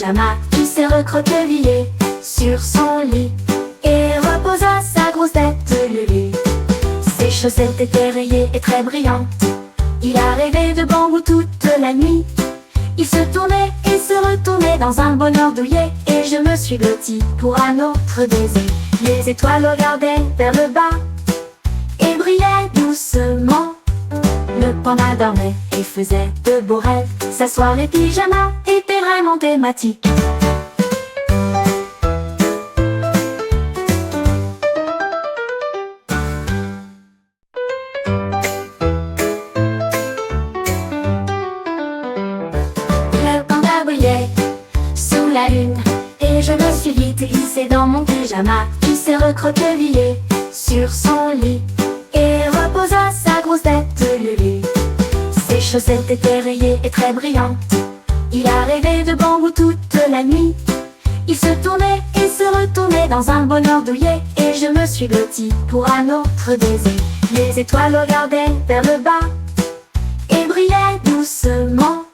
pyjama, il s'est recroquevillé sur son lit et reposa sa grosse tête de Lulu. Ses chaussettes étaient rayées et très brillantes. Il a rêvé de bambou toute la nuit. Il se tournait et se retournait dans un bonheur douillet. Et je me suis blotti pour un autre baiser. Les étoiles regardaient vers le bas et brillaient doucement. Le panda dormait et faisait de beaux rêves. Sa soirée pyjama était vraiment thématique. Le panda brillait sous la lune et je me suis vite glissé dans mon pyjama. Il s'est recroquevillé sur son lit et reposa sa grosse tête de Lulu. Ses chaussettes étaient rayées et très brillantes. Il a rêvé de bambou toute la nuit. Il se tournait et se retournait dans un bonheur douillet. Et je me suis blotti pour un autre baiser. Les étoiles regardaient vers le bas et brillaient doucement.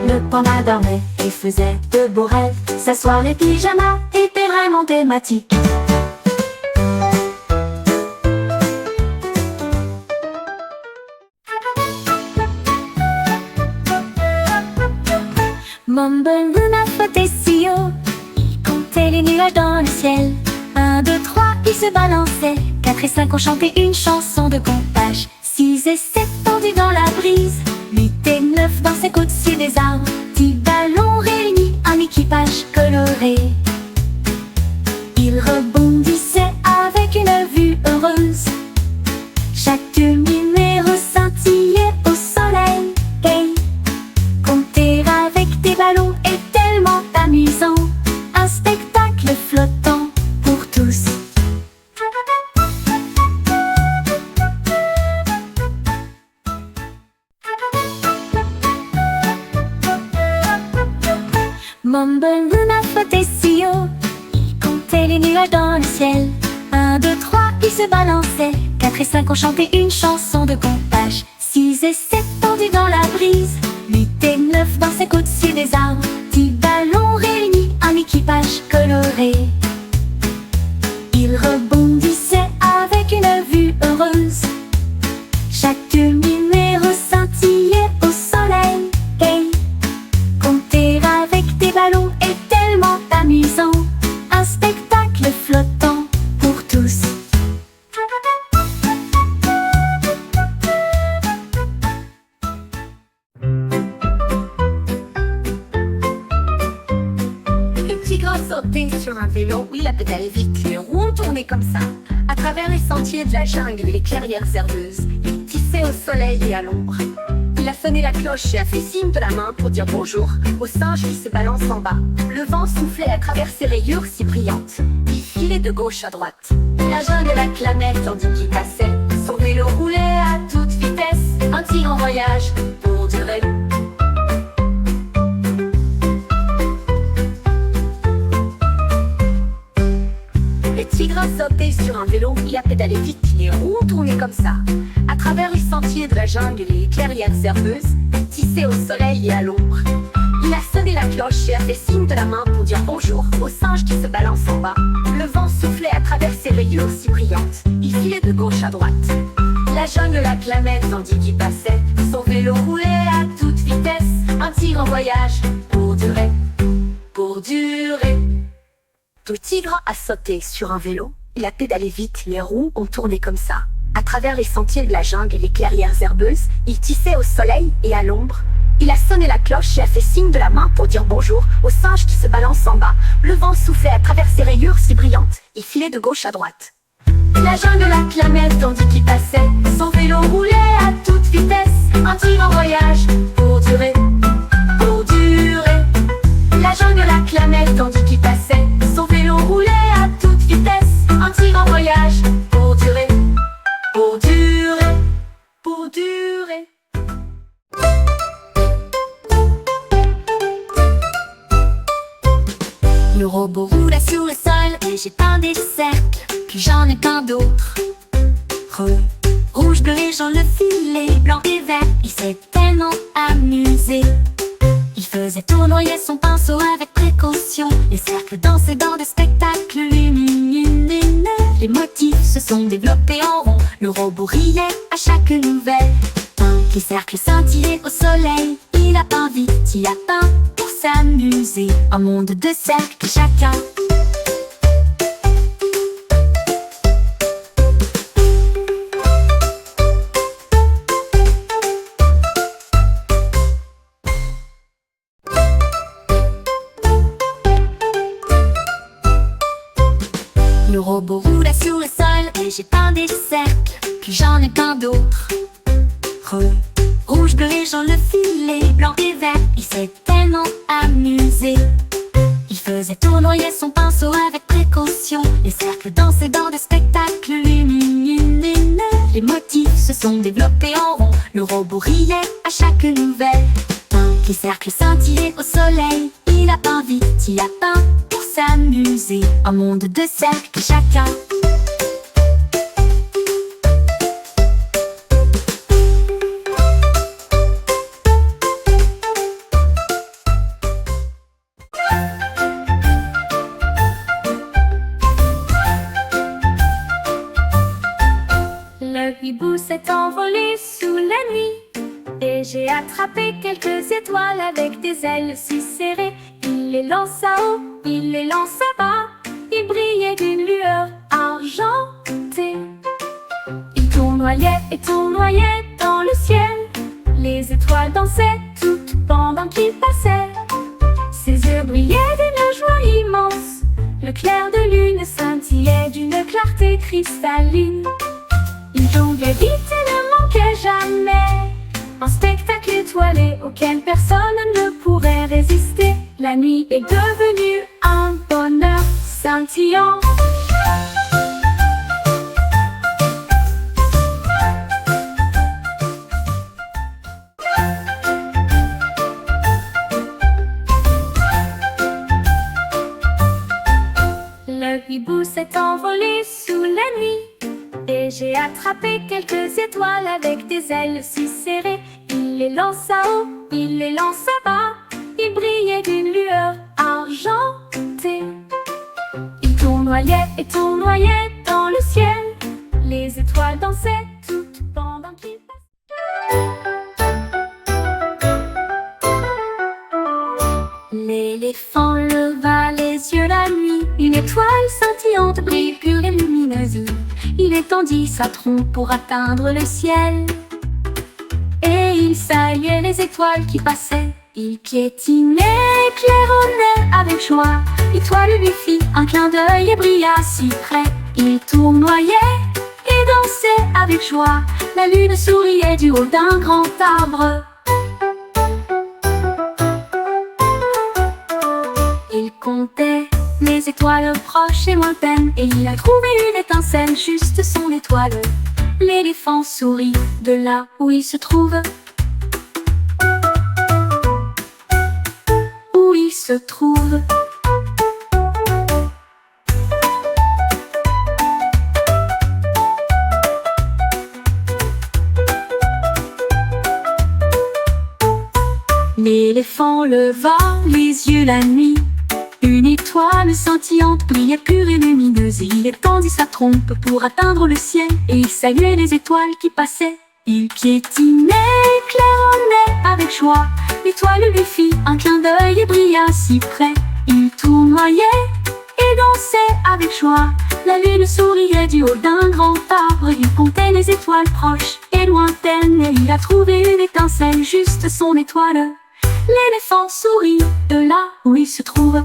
Le panda dormait et faisait de beaux rêves. Sa soirée pyjama était vraiment thématique. Mumble Luna flottait si haut, il comptait les nuages dans le ciel. 1, 2, 3, il se balançait. 4 et 5, on chantait une chanson de comptage. 6 et 7, tendus dans la brise. 8 et 9, dansaient au-dessus des arbres. 10 ballons réunis, un équipage coloré. Ils rebondissaient avec une vue heureuse. Chaque numéro scintillait au soleil. Hey, compter avec des ballons est tellement amusant. Un spectacle flottant pour tous. Mumble Luna flottait si haut, il comptait les nuages dans le ciel. 1, 2, 3, il se balançait. 4 et 5, on chantait une chanson de comptage. 6 et 7, tendus dans la brise. 8 et 9, dansaient au-dessus des arbres. 10 ballons réunis, un équipage coloré. Ils rebondissaient avec une vue heureuse. Chaque numéro scintillait au soleil. Hey, compter avec des ballons est tellement amusant. Un spectacle flottant pour tous. Le petit gras sautait sur un vélo, il a pédalé vite, les roues tournaient comme ça. À travers les sentiers de la jungle et les clairières herbeuses, il tissait au soleil et à l'ombre. Il a sonné la cloche et a fait signe de la main pour dire bonjour au singe qui se balance en bas. Le vent soufflait à travers ses rayures si brillantes. Il filait de gauche à droite. La jungle acclamait tandis qu'il passait. Son vélo roulait à toute vitesse. Un tigre en voyage pour durer. Le tigre sautait sur un vélo, il a pédalé vite, les roues tournaient comme ça. À travers les sentiers de la jungle et les clairières herbeuses, tissé au soleil et à l'ombre. Il a sonné la cloche et a fait signe de la main pour dire bonjour au singe qui se balance en bas. Le vent soufflait à travers ses rayures si brillantes. Il filait de gauche à droite. La jungle l'acclamait tandis qu'il passait. Son vélo roulait à toute vitesse. Un tigre en voyage pour durer, pour durer. Le tigre a sauté sur un vélo. Il a pédalé vite, les roues ont tourné comme ça. À travers les sentiers de la jungle et les clairières herbeuses, il tissait au soleil et à l'ombre. Il a sonné la cloche et a fait signe de la main pour dire bonjour au singe qui se balance en bas. Le vent soufflait à travers ses rayures si brillantes. Il filait de gauche à droite. La jungle l'acclamait tandis qu'il passait. Son vélo roulait à toute vitesse. Un tigre en voyage pour durer, pour durer. La jungle l'acclamait tandis qu'il passait. Son vélo roulait à toute vitesse. Un tigre en voyage pour durer, pour durer, pour durer. Le robot roulait sur le sol et j'ai peint des cercles, puis j'en ai peint d'autres. Rouge, bleu et jaune, le filet blanc et vert, il s'est tellement amusé. Il faisait tournoyer son pinceau avec précaution. Les cercles dansaient dans des spectacles lumineux. Les motifs se sont développés en rond. Le robot riait à chaque nouvelle. Les cercles scintillaient au soleil. Il a peint vite, il a peint pour s'amuser. Un monde de cercles chacun. Le robot roulait sur le sol et j'ai peint des cercles, puis j'en ai peint d'autres. Rouge, bleu et jaune le filet, blanc et vert, il s'est tellement amusé. Il faisait tournoyer son pinceau avec précaution. Les cercles dansaient dans des spectacles lumineux. Les motifs se sont développés en rond. Le robot riait à chaque nouvelle. Les cercles scintillaient au soleil. Il a peint vite, il a peint pour s'amuser. Un monde de cercles chacun. Le hibou s'est envolé sous la nuit et j'ai attrapé quelques étoiles avec des ailes si serrées. Il les lança haut, il les lança bas, ils brillaient d'une lueur argentée. Il tournoyait et tournoyait dans le ciel. Les étoiles dansaient toutes pendant qu'il passait. Ses yeux brillaient d'une joie immense. Le clair de lune scintillait d'une clarté cristalline. Il jonglait vite et ne manquait jamais. Un spectacle étoilé auquel personne ne pourrait résister. La nuit est devenue un bonheur scintillant. Le hibou s'est envolé sous la nuit et j'ai attrapé quelques étoiles avec des ailes si serrées. Il les lança haut, il les lança bas, ils brillaient d'une lueur argentée. Il tournoyait et tournoyait dans le ciel. Les étoiles dansaient toutes pendant qu'il passait. L'éléphant leva les yeux la nuit. Une étoile scintillante brille pure et lumineuse. Il étendit sa trompe pour atteindre le ciel. Et il saluait les étoiles qui passaient. Il piétinait, claironnait avec joie. L'étoile lui fit un clin d'œil et brilla si près. Il tournoyait et dansait avec joie. La lune souriait du haut d'un grand arbre. Il comptait les étoiles proches et lointaines, et il a trouvé une étincelle, juste son étoile. L'éléphant sourit de là où il se trouve. Où il se trouve. L'éléphant leva les yeux la nuit. Une étoile scintillante brillait pure et lumineuse. Il étendit sa trompe pour atteindre le ciel, et il saluait les étoiles qui passaient. Il piétinait, claironnait avec joie. L'étoile lui fit un clin d'œil et brilla si près. Il tournoyait et dansait avec joie. La lune souriait du haut d'un grand arbre. Il comptait les étoiles proches et lointaines, et il a trouvé une étincelle, juste son étoile. L'éléphant sourit de là où il se trouve.